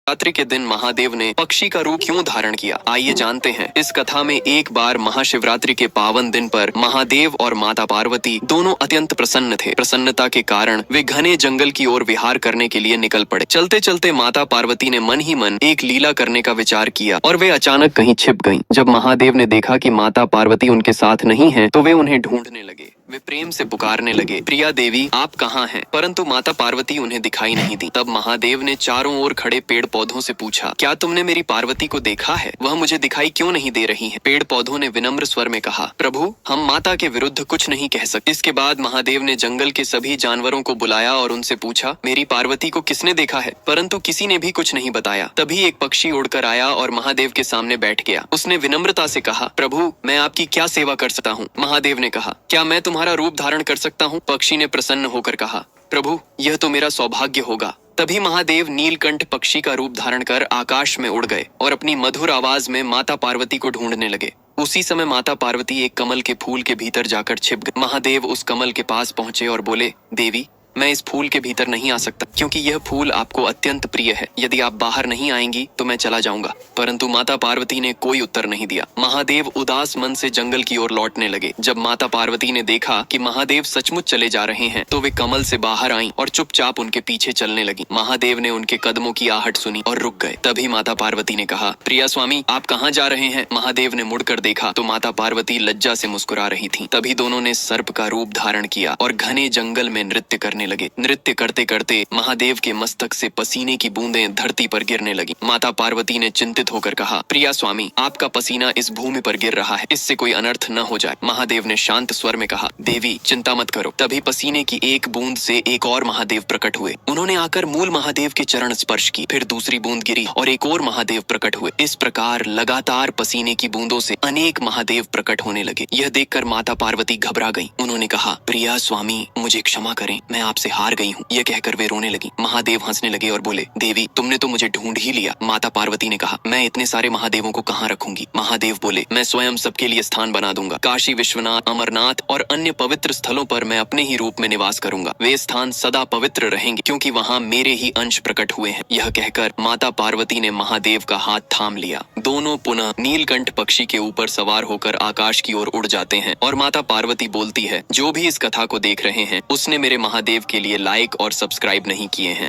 रात्रि के दिन महादेव ने पक्षी का रूप क्यों धारण किया, आइए जानते हैं। इस कथा में एक बार महाशिवरात्रि के पावन दिन पर महादेव और माता पार्वती दोनों अत्यंत प्रसन्न थे। प्रसन्नता के कारण वे घने जंगल की ओर विहार करने के लिए निकल पड़े। चलते चलते माता पार्वती ने मन ही मन एक लीला करने का विचार किया और वे अचानक कहीं छिप गईं। जब महादेव ने देखा कि माता पार्वती उनके साथ नहीं है, तो वे उन्हें ढूंढने लगे। वे प्रेम से पुकारने लगे, प्रिया देवी आप कहाँ हैं? परंतु माता पार्वती उन्हें दिखाई नहीं दी। तब महादेव ने चारों ओर खड़े पेड़ पौधों से पूछा, क्या तुमने मेरी पार्वती को देखा है? वह मुझे दिखाई क्यों नहीं दे रही है? पेड़ पौधों ने विनम्र स्वर में कहा, प्रभु हम माता के विरुद्ध कुछ नहीं कह सकते। इसके बाद महादेव ने जंगल के सभी जानवरों को बुलाया और उनसे पूछा, मेरी पार्वती को किसने देखा है? परंतु किसी ने भी कुछ नहीं बताया। तभी एक पक्षी उड़कर आया और महादेव के सामने बैठ गया। उसने विनम्रता से कहा, प्रभु मैं आपकी क्या सेवा कर सकता हूँ? महादेव ने कहा, क्या मैं तुम्हारा रूप धारण कर सकता हूँ? पक्षी ने प्रसन्न होकर कहा, प्रभु यह तो मेरा सौभाग्य होगा। तभी महादेव नीलकंठ पक्षी का रूप धारण कर आकाश में उड़ गए और अपनी मधुर आवाज में माता पार्वती को ढूंढने लगे। उसी समय माता पार्वती एक कमल के फूल के भीतर जाकर छिप गई। महादेव उस कमल के पास पहुंचे और बोले, देवी मैं इस फूल के भीतर नहीं आ सकता, क्योंकि यह फूल आपको अत्यंत प्रिय है। यदि आप बाहर नहीं आएंगी तो मैं चला जाऊंगा। परंतु माता पार्वती ने कोई उत्तर नहीं दिया। महादेव उदास मन से जंगल की ओर लौटने लगे। जब माता पार्वती ने देखा कि महादेव सचमुच चले जा रहे हैं, तो वे कमल से बाहर आईं और चुपचाप उनके पीछे चलने लगी। महादेव ने उनके कदमों की आहट सुनी और रुक गए। तभी माता पार्वती ने कहा, प्रिया स्वामी आप कहाँ जा रहे हैं? महादेव ने मुड़कर देखा तो माता पार्वती लज्जा से मुस्कुरा रही थी। तभी दोनों ने सर्प का रूप धारण किया और घने जंगल में नृत्य करने लगे। नृत्य करते करते महादेव के मस्तक से पसीने की बूंदें धरती पर गिरने लगी। माता पार्वती ने चिंतित होकर कहा, प्रिया स्वामी आपका पसीना इस भूमि पर गिर रहा है, इससे कोई अनर्थ न हो जाए। महादेव ने शांत स्वर में कहा, देवी चिंता मत करो। तभी पसीने की एक बूंद से एक और महादेव प्रकट हुए। उन्होंने आकर मूल महादेव के चरण स्पर्श की। फिर दूसरी बूंद गिरी और एक और महादेव प्रकट हुए। इस प्रकार लगातार पसीने की बूंदों से अनेक महादेव प्रकट होने लगे। यह देखकर माता पार्वती घबरा गईं। उन्होंने कहा, प्रिया स्वामी मुझे क्षमा करें, मैं आपसे हार गई हूँ। यह कहकर वे रोने लगी। महादेव हंसने लगे और बोले, देवी तुमने तो मुझे ढूंढ ही लिया। माता पार्वती ने कहा, मैं इतने सारे महादेवों को कहाँ रखूंगी? महादेव बोले, मैं स्वयं सबके लिए स्थान बना दूंगा। काशी विश्वनाथ, अमरनाथ और अन्य पवित्र स्थलों पर मैं अपने ही रूप में निवास करूंगा। वे स्थान सदा पवित्र रहेंगे, क्योंकि वहाँ मेरे ही अंश प्रकट हुए हैं। यह कहकर माता पार्वती ने महादेव का हाथ थाम लिया। दोनों पुनः नीलकंठ पक्षी के ऊपर सवार होकर आकाश की ओर उड़ जाते हैं और माता पार्वती बोलती है, जो भी इस कथा को देख रहे हैं उसने मेरे महादेव के लिए लाइक और सब्सक्राइब नहीं किए हैं।